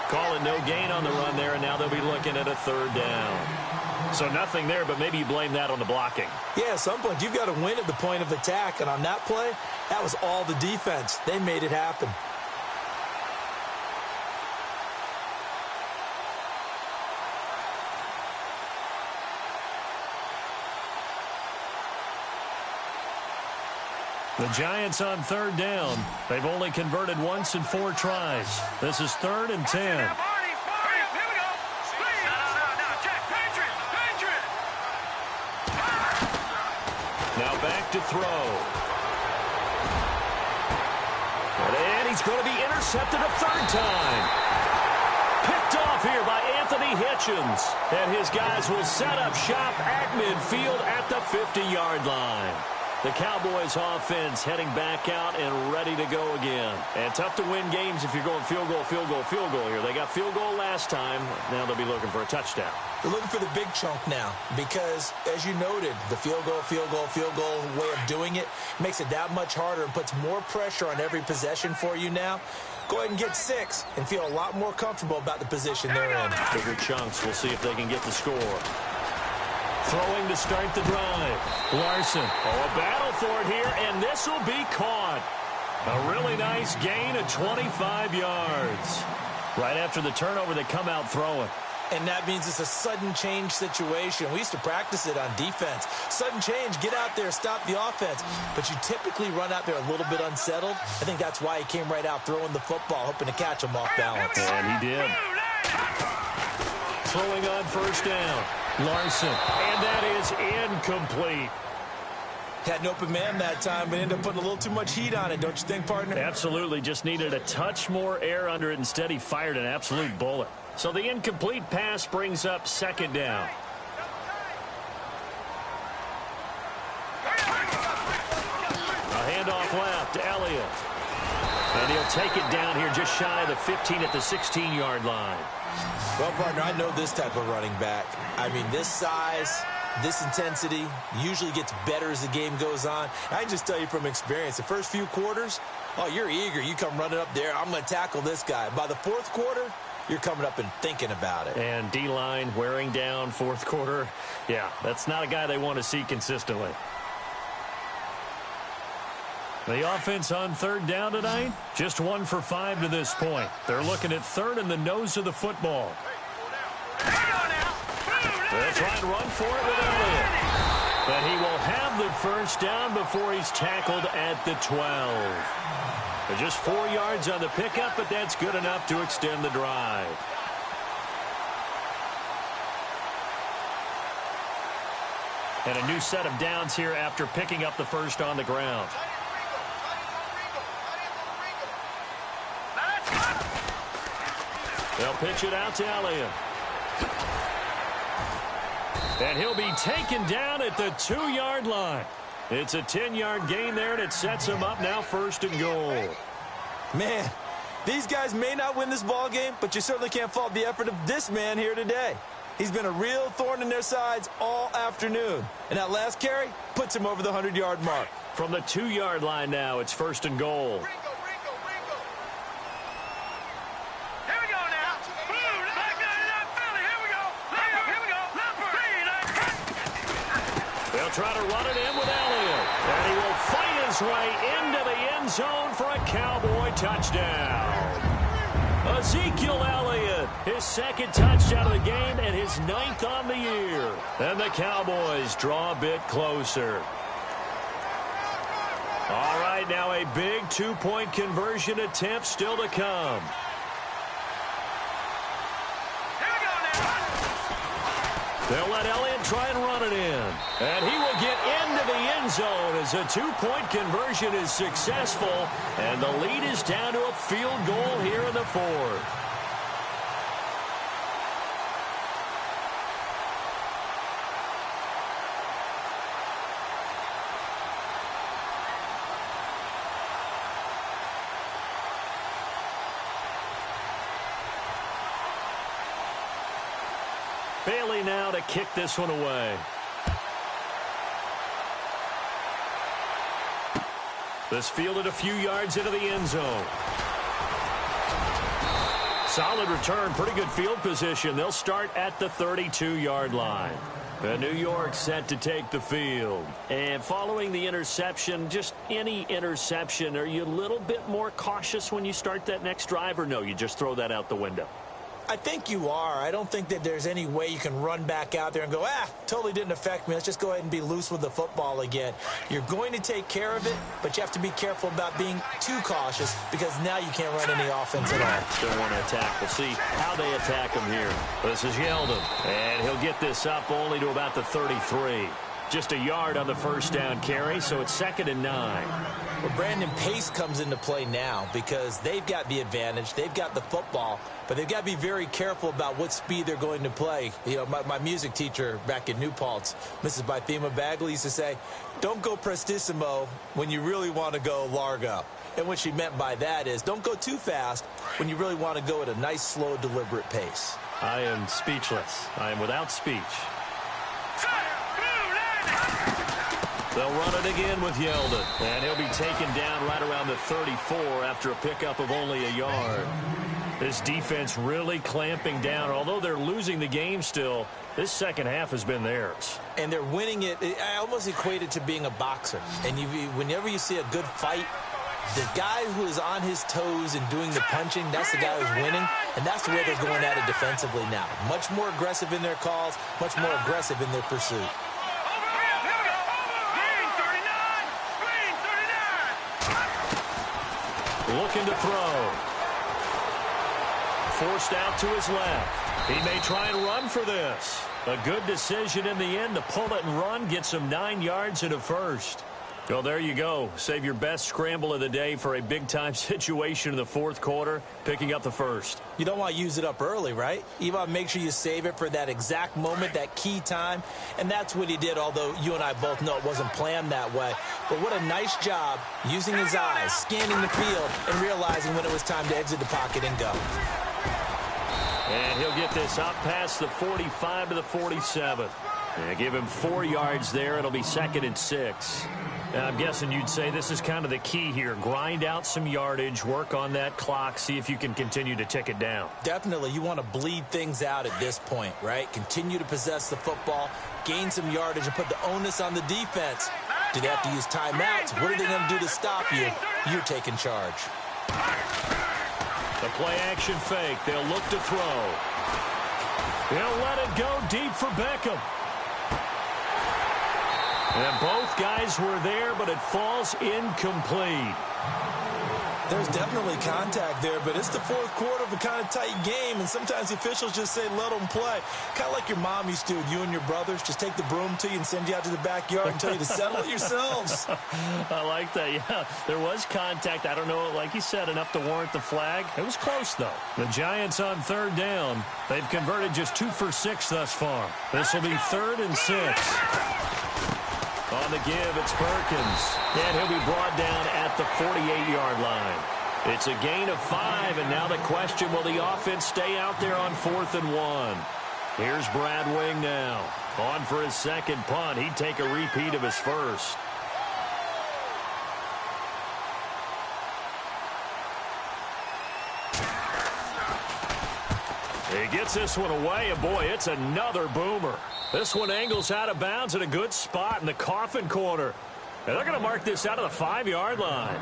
A: Calling no gain on the run there, and now they'll be looking at a 3rd down. So nothing there, but maybe you blame that on the blocking.
D: Yeah, at some point, you've got to win at the point of attack. And on that play, that was all the defense. They made it happen.
A: The Giants on 3rd down. They've only converted once in 4 tries. This is 3rd and 10.
C: Here we go. Now, check. Patriot.
A: Now back to throw. And he's going to be intercepted a 3rd time. Hitchens. And his guys will set up shop at midfield at the 50-yard line. The Cowboys offense heading back out and ready to go again. And tough to win games if you're going field goal, field goal, field goal here. They got field goal last time. Now they'll be looking for a touchdown.
D: They're looking for the big chunk now because, as you noted, the field goal, field goal, field goal way of doing it makes it that much harder and puts more pressure on every possession for you now. Go ahead and get 6 and feel a lot more comfortable about the position they're in.
A: Bigger chunks. We'll see if they can get the score. Throwing to start the drive. Larson. Oh, a battle for it here, and this will be caught. A really nice gain of 25 yards. Right after the turnover, they come out throwing.
D: And that means it's a sudden change situation. We used to practice it on defense. Sudden change, get out there, stop the offense. But you typically run out there a little bit unsettled. I think that's why he came right out throwing the football, hoping to catch him off balance.
A: And he did. Throwing on first down. Larson. And that is incomplete.
D: Had an open man that time, but ended up putting a little too much heat on it, don't you think, partner?
A: Absolutely. Just needed a touch more air under it. Instead, he fired an absolute bullet. So the incomplete pass brings up second down. A handoff left to Elliott. And he'll take it down here just shy of the 15 at the 16-yard line.
D: Well, partner, I know this type of running back. I mean, this size, this intensity usually gets better as the game goes on. I can just tell you from experience, the first few quarters, oh, you're eager. You come running up there, I'm going to tackle this guy. By the fourth quarter, you're coming up and thinking about it.
A: And D-line wearing down fourth quarter. Yeah, that's not a guy they want to see consistently. The offense on third down tonight, just 1 for 5 to this point. They're looking at third in the nose of the football. They'll try and run for it with Elliott. But he will have the first down before he's tackled at the 12. Just 4 yards on the pickup, but that's good enough to extend the drive. And a new set of downs here after picking up the first on the ground. They'll pitch it out to Elliott. And he'll be taken down at the 2-yard line. It's a 10-yard gain there, and it sets him up now first and goal.
D: Man, these guys may not win this ball game, but you certainly can't fault the effort of this man here today. He's been a real thorn in their sides all afternoon. And that last carry puts him over the 100-yard mark.
A: From the 2-yard line now, it's first and goal. They'll try to run it in with Elliott. And he will fight his way into the end zone for a Cowboy touchdown. Ezekiel Elliott, his second touchdown of the game and his 9th on the year. And the Cowboys draw a bit closer. All right, now a big 2-point conversion attempt still to come. They'll let Elliott try and run it in. And he will get into the end zone as a 2-point conversion is successful. And the lead is down to a field goal here in the 4th. Bailey now to kick this one away. This fielded a few yards into the end zone. Solid return, pretty good field position. They'll start at the 32-yard line. The New York set to take the field. And following the interception, just any interception, are you a little bit more cautious when you start that next drive, or no, you just throw that out the window?
D: I think you are. I don't think that there's any way you can run back out there and go, totally didn't affect me. Let's just go ahead and be loose with the football again. You're going to take care of it, but you have to be careful about being too cautious because now you can't run any offense at all.
A: Still want to attack. We'll see how they attack him here. This is Yeldon, and he'll get this up only to about the 33. Just a yard on the first down carry, so it's 2nd and 9.
D: Well, Brandon, pace comes into play now because they've got the advantage. They've got the football, but they've got to be very careful about what speed they're going to play. You know, my music teacher back in New Paltz, Mrs. Bythema Bagley, used to say, don't go prestissimo when you really want to go largo. And what she meant by that is don't go too fast when you really want to go at a nice, slow, deliberate pace.
A: I am speechless. I am without speech. They'll run it again with Yeldon, and he'll be taken down right around the 34 after a pickup of only a yard. This defense really clamping down. Although they're losing the game still, this second half has been theirs.
D: And they're winning it. I almost equate it to being a boxer. And whenever you see a good fight, the guy who is on his toes and doing the punching, that's the guy who's winning. And that's the way they're going at it defensively now. Much more aggressive in their calls, much more aggressive in their pursuit.
A: Looking to throw. Forced out to his left. He may try and run for this. A good decision in the end to pull it and run. Gets him 9 yards and a first. Well, there you go. Save your best scramble of the day for a big-time situation in the fourth quarter, picking up the first.
D: You don't want to use it up early, right? You want to make sure you save it for that exact moment, that key time. And that's what he did, although you and I both know it wasn't planned that way. But what a nice job using his eyes, scanning the field, and realizing when it was time to exit the pocket and go.
A: And he'll get this up past the 45 to the 47. Yeah, give him 4 yards there. It'll be 2nd and 6. Now, I'm guessing you'd say this is kind of the key here. Grind out some yardage, work on that clock, see if you can continue to tick it down.
D: Definitely. You want to bleed things out at this point, right? Continue to possess the football, gain some yardage, and put the onus on the defense. Do they have to use timeouts? What are they going to do to stop you? You're taking charge.
A: The play-action fake. They'll look to throw. He'll let it go deep for Beckham. And both guys were there, but it falls incomplete.
D: There's definitely contact there, but it's the fourth quarter of a kind of tight game, and sometimes the officials just say, let them play. Kind of like your mom used to with you and your brothers. Just take the broom to you and send you out to the backyard and tell you to settle it yourselves.
A: I like that, yeah. There was contact. I don't know, like you said, enough to warrant the flag. It was close, though. The Giants on 3rd down. They've converted just 2 for 6 thus far. This will be 3rd and 6. On the give, it's Perkins. And he'll be brought down at the 48-yard line. It's a gain of 5, and now the question, will the offense stay out there on 4th and 1? Here's Brad Wing now. On for his second punt. He'd take a repeat of his first. He gets this one away, and boy, it's another boomer. This one angles out of bounds at a good spot in the coffin corner. And they're going to mark this out of the 5-yard line.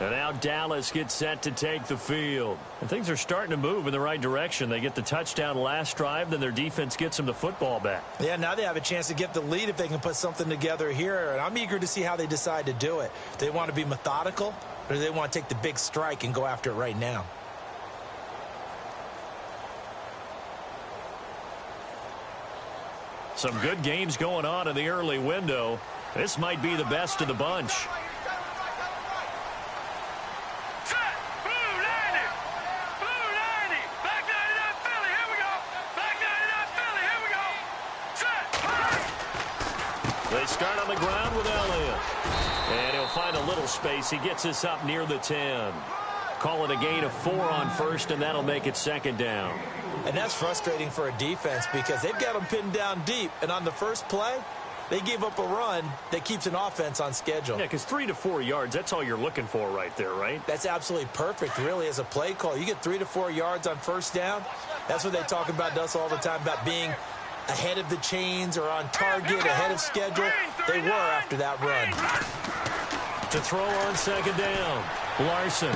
A: And now Dallas gets set to take the field. And things are starting to move in the right direction. They get the touchdown last drive, then their defense gets them the football back.
D: Yeah, now they have a chance to get the lead if they can put something together here. And I'm eager to see how they decide to do it. Do they want to be methodical, or do they want to take the big strike and go after it right now?
A: Some good games going on in the early window. This might be the best of the bunch. They start on the ground with Elliott. And he'll find a little space. He gets us up near the 10. Call it a gain of 4 on first, and that'll make it 2nd down.
D: And that's frustrating for a defense because they've got them pinned down deep. And on the first play, they gave up a run that keeps an offense on schedule.
A: Yeah, because 3 to 4 yards, that's all you're looking for right there, right?
D: That's absolutely perfect, really, as a play call. You get 3 to 4 yards on first down. That's what they talk about to us all the time, about being ahead of the chains or on target, ahead of schedule. They were after that run.
A: To throw on 2nd down, Larson.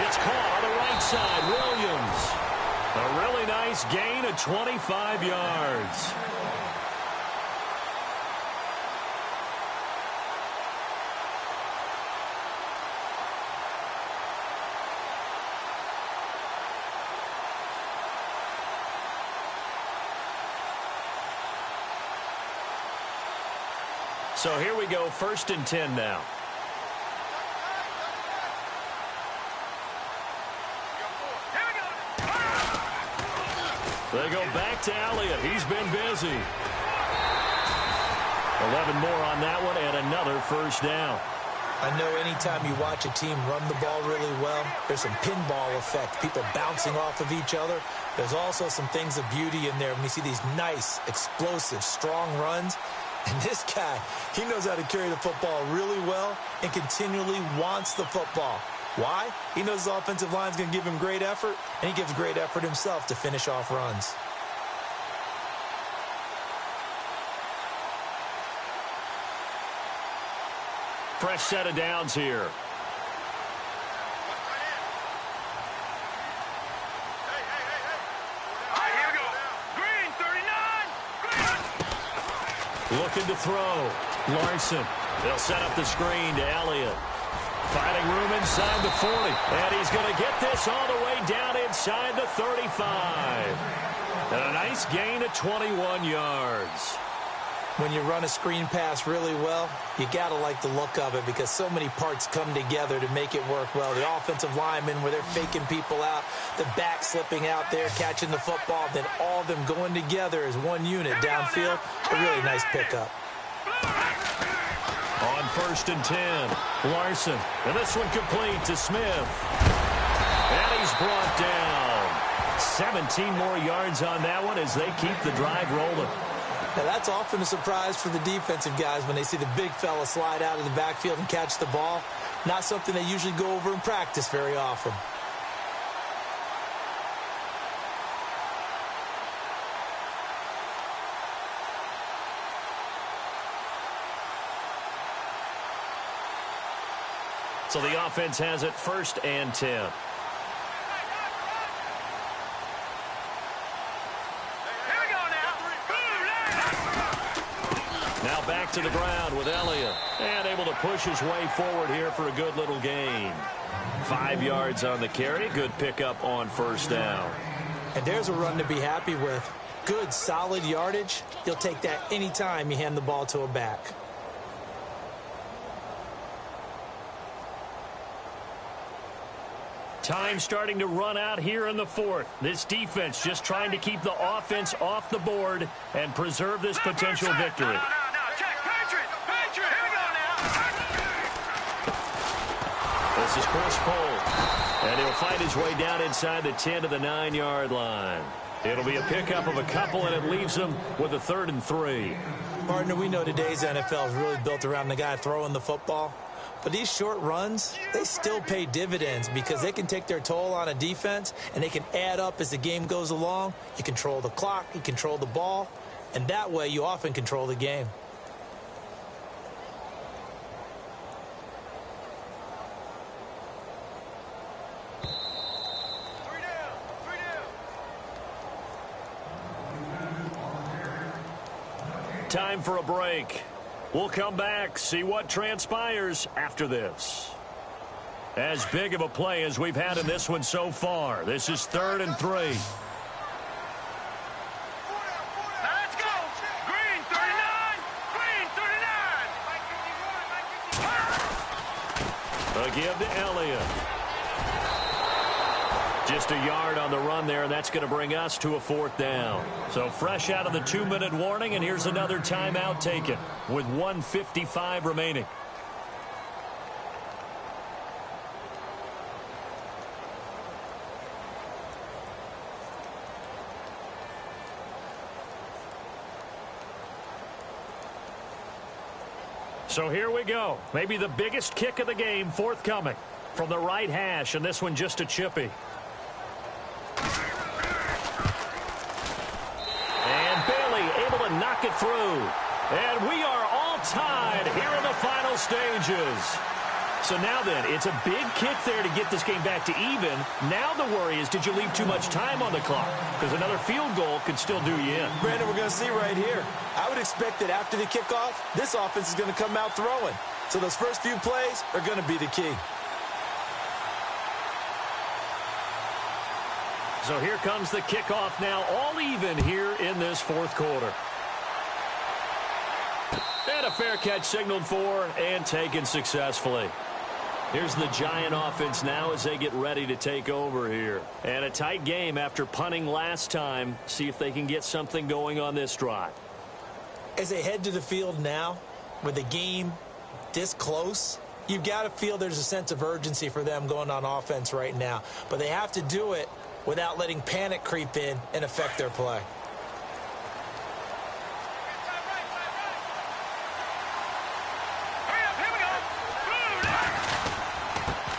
A: It's caught on the right side, Williams. A really nice gain of 25 yards. So here we go, 1st and 10 now. They go back to Elliott. He's been busy. 11 more on that one and another 1st down.
D: I know anytime you watch a team run the ball really well, there's some pinball effect, people bouncing off of each other. There's also some things of beauty in there when you see these nice, explosive, strong runs. And this guy, he knows how to carry the football really well and continually wants the football. Why? He knows the offensive line's going to give him great effort, and he gives great effort himself to finish off runs.
A: Fresh set of downs here.
C: Here we go. Green, 39.
A: Looking to throw. Larson. They'll set up the screen to Elliott. Finding room inside the 40. And he's going to get this all the way down inside the 35. And a nice gain of 21 yards.
D: When you run a screen pass really well, you got to like the look of it because so many parts come together to make it work well. The offensive linemen, where they're faking people out, the back slipping out there, catching the football, then all of them going together as one unit downfield. A really nice pickup.
A: On 1st and 10, Larson. And this one complete to Smith. And he's brought down. 17 more yards on that one as they keep the drive rolling.
D: Now, that's often a surprise for the defensive guys when they see the big fella slide out of the backfield and catch the ball. Not something they usually go over in practice very often.
A: So the offense has it 1st and 10. Now back to the ground with Elliott. And able to push his way forward here for a good little gain. 5 yards on the carry. Good pickup on 1st down.
D: And there's a run to be happy with. Good, solid yardage. You'll take that anytime you hand the ball to a back.
A: Time starting to run out here in the 4th. This defense just trying to keep the offense off the board and preserve this potential victory.
C: No, check, Patriot. Here we go now.
A: This is Chris Cole. And he'll find his way down inside the 10 to the 9-yard line. It'll be a pickup of a couple, and it leaves him with a 3rd and 3.
D: Partner, we know today's NFL is really built around the guy throwing the football. But these short runs, they still pay dividends because they can take their toll on a defense and they can add up as the game goes along. You control the clock, you control the ball, and that way you often control the game.
A: Time for a break. We'll come back, see what transpires after this. As big of a play as we've had in this one so far. This is 3rd and 3.
C: Let's go. Green, 39. Green, 39.
A: A give to Elliott. Just a yard on the run there, and that's going to bring us to a 4th down. So fresh out of the 2-minute warning, and here's another timeout taken with 1:55 remaining. So here we go. Maybe the biggest kick of the game forthcoming from the right hash, and this one just a chippy. Knock it through. And we are all tied here in the final stages. So now then, it's a big kick there to get this game back to even. Now the worry is, did you leave too much time on the clock? Because another field goal could still do you in.
D: Brandon, we're going to see right here. I would expect that after the kickoff, this offense is going to come out throwing. So those first few plays are going to be the key.
A: So here comes the kickoff now, all even here in this 4th quarter. And a fair catch signaled for and taken successfully. Here's the Giant offense now as they get ready to take over here. And a tight game after punting last time. See if they can get something going on this drive.
D: As they head to the field now, with the game this close, you've got to feel there's a sense of urgency for them going on offense right now. But they have to do it without letting panic creep in and affect their play.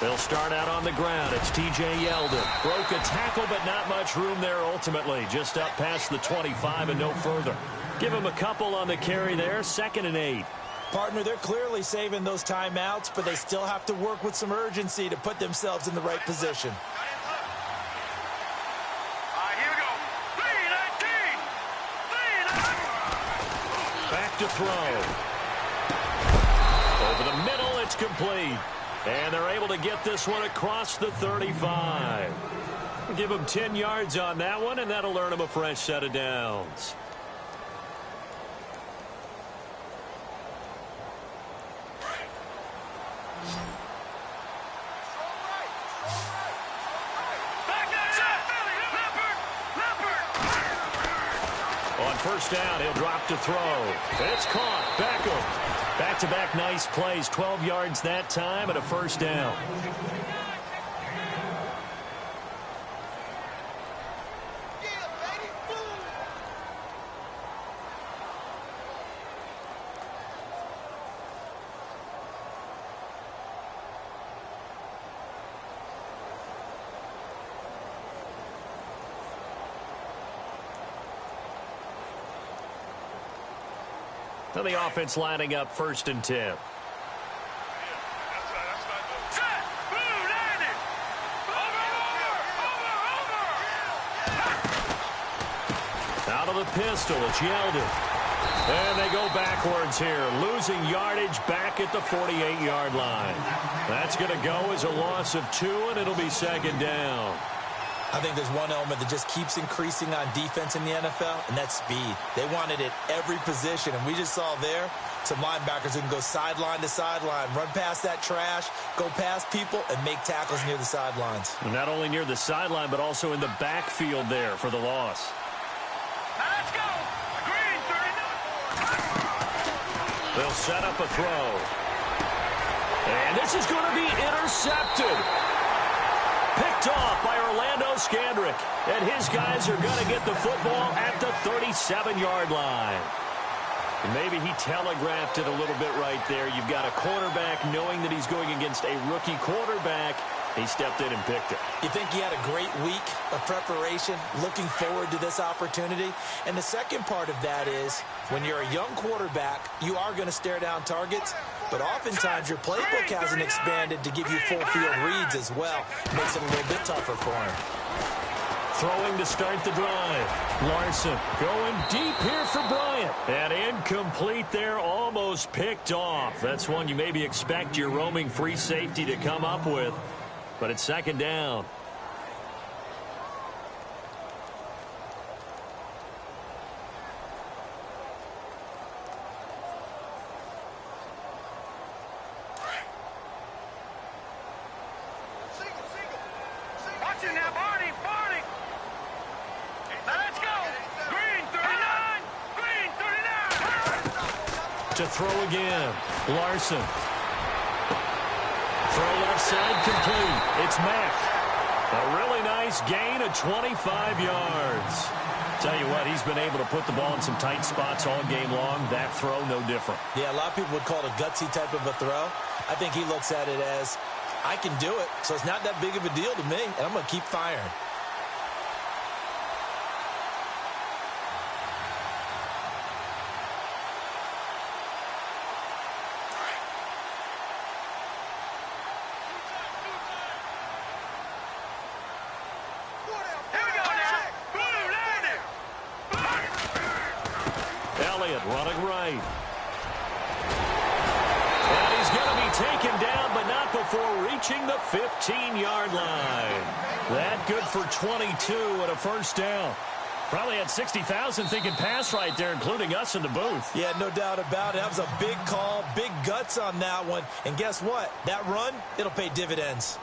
A: They'll start out on the ground. It's T.J. Yeldon. Broke a tackle, but not much room there ultimately. Just up past the 25 and no further. Give him a couple on the carry there. 2nd and 8.
D: Partner, they're clearly saving those timeouts, but they still have to work with some urgency to put themselves in the right position.
C: Here we go. 3-19.
A: Back to throw. Over the middle, it's complete. And they're able to get this one across the 35. Give them 10 yards on that one, and that'll earn them a fresh set of downs. On first down, he'll drop to throw. It's caught. Beckham. Back-to-back nice plays. 12 yards that time and a first down. So the offense lining up 1st and 10. Out of the pistol, it's Yeldon. And they go backwards here, losing yardage back at the 48-yard line. That's going to go as a loss of 2, and it'll be 2nd down.
D: I think there's one element that just keeps increasing on defense in the NFL, and that's speed. They want it at every position, and we just saw there some linebackers who can go sideline to sideline, run past that trash, go past people, and make tackles near the sidelines.
A: And not only near the sideline, but also in the backfield there for the loss.
C: Now let's go. Green, 39.
A: They'll set up a throw. And this is going to be intercepted. Picked off by Orlando Scandrick. And his guys are going to get the football at the 37-yard line. And maybe he telegraphed it a little bit right there. You've got a quarterback knowing that he's going against a rookie quarterback. He stepped in and picked it.
D: You think he had a great week of preparation, looking forward to this opportunity? And the second part of that is, when you're a young quarterback, you are going to stare down targets, but oftentimes your playbook hasn't expanded to give you full field reads as well. Makes it a little bit tougher for him.
A: Throwing to start the drive. Larson going deep here for Bryant. And incomplete there, almost picked off. That's one you maybe expect your roaming free safety to come up with. But it's 2nd down.
C: Watching now, Barney. Now let's go. Green, 39. Green, 39.
A: To throw again. Larson. Throw left side complete. It's Mack. A really nice gain of 25 yards. Tell you what, he's been able to put the ball in some tight spots all game long. That throw, no different.
D: Yeah, a lot of people would call it a gutsy type of a throw. I think he looks at it as, I can do it, so it's not that big of a deal to me, and I'm going to keep firing.
A: Running right. And he's going to be taken down, but not before reaching the 15-yard line. That good for 22 and a first down. Probably had 60,000 thinking pass right there, including us in the booth.
D: Yeah, no doubt about it. That was a big call, big guts on that one. And guess what? That run, it'll pay dividends.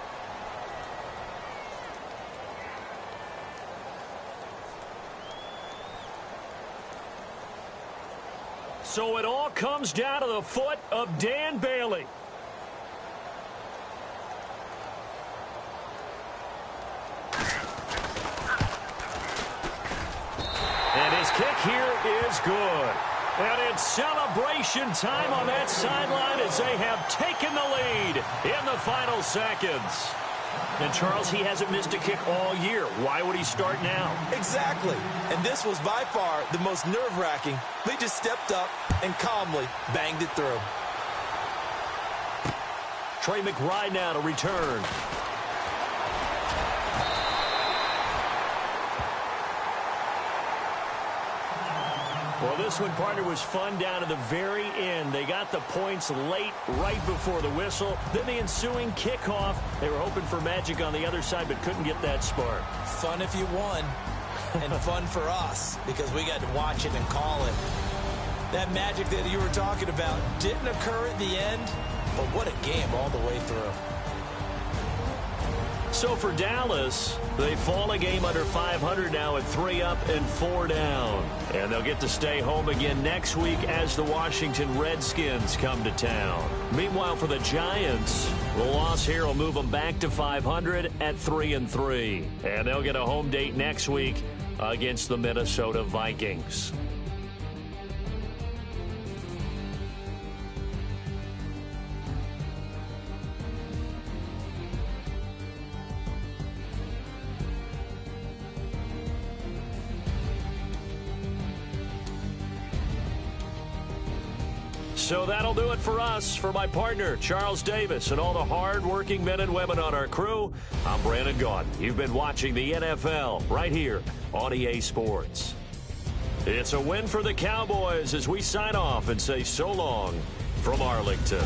A: So it all comes down to the foot of Dan Bailey. And his kick here is good. And it's celebration time on that sideline as they have taken the lead in the final seconds. And, Charles, he hasn't missed a kick all year. Why would he start now?
D: Exactly. And this was by far the most nerve-wracking. They just stepped up and calmly banged it through.
A: Trey McBride now to return. Well, this one, partner, was fun down to the very end. They got the points late, right before the whistle. Then the ensuing kickoff. They were hoping for magic on the other side, but couldn't get that spark.
D: Fun if you won, and fun for us, because we got to watch it and call it. That magic that you were talking about didn't occur at the end, but what a game all the way through.
A: So for Dallas, they fall a game under 500 now at 3 up and 4 down. And they'll get to stay home again next week as the Washington Redskins come to town. Meanwhile, for the Giants, the loss here will move them back to 500 at 3-3. And they'll get a home date next week against the Minnesota Vikings. So that'll do it for us. For my partner, Charles Davis, and all the hard-working men and women on our crew, I'm Brandon Gaudin. You've been watching the NFL right here on EA Sports. It's a win for the Cowboys as we sign off and say so long from Arlington.